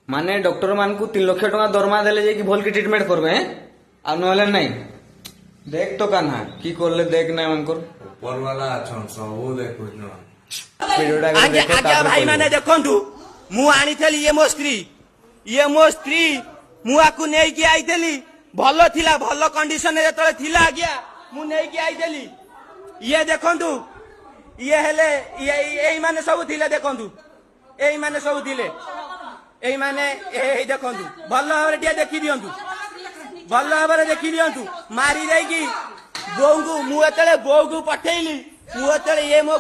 माने डॉक्टर मान को 3 लाख टका दरमा देले जे कि भल की ट्रीटमेंट करबे आ नहले नहीं देख तो कान्हा की करले देख ना मानकर ऊपर वाला अछन सब देखु न वीडियोटा आगे देखो आगे भाई माने देखंतु मु आनीथली ये मो स्त्री मु आकु नै कि आइथली भलो थिला भलो कंडीशन रे तळे थिला आज्ञा मु नै कि आइथली ये देखंतु ये हेले ये एई माने सब थिले देखंतु एई माने सब थिले एई माने ए देखंतु भलो भाबरे टिया देखि दियंतु भलो भाबरे देखि दियंतु मारी जाई कि बोऊ मु एतले बोऊ को पठेइली मु एतले ये मो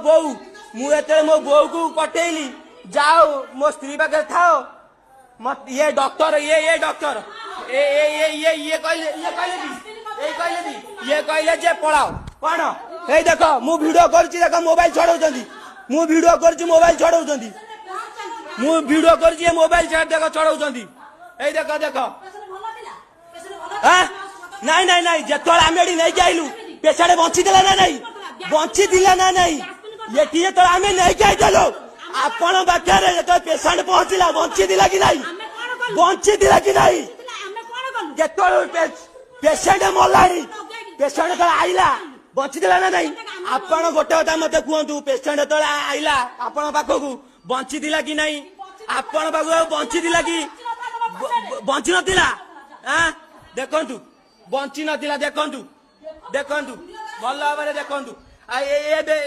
बोऊ मु एतले मो बोऊ को पठेइली जाओ मो स्त्री पाखे थाओ मत ये डॉक्टर ये डॉक्टर ये कहले जे पळाओ कोन ए देखो मु वीडियो करछि देखो मोबाइल छडौचंदी मु वीडियो करछि मोबाइल छडौचंदी मु वीडियो करछि मोबाइल छाड़ देखो छडौचंदी ए देखो देखो हां नहीं जेतोळ आमेडी नै जाइलु पेशेंट बंची देला ना नहीं बंची दिला ना नहीं ये टिए तो आमे नै जाइदलो आपण बाख्यारे जेतो पेशेंट पहुंचिला बंची दिला कि नहीं बंची दिला कि नहीं जेतोळ पेशेंट मलाणी पेशेंट तो आइला बंची दिला ना नहीं आपण गोटे कथा मते कहंतु पेशेंट तो आइला आपण पाखकु बंची दिला कि नहीं आपण पाखकु बंची दिला कि बंची नथिला हां देखंतु बंची नथिला देखंतु देखंतु भल भाबरे देखंतु आ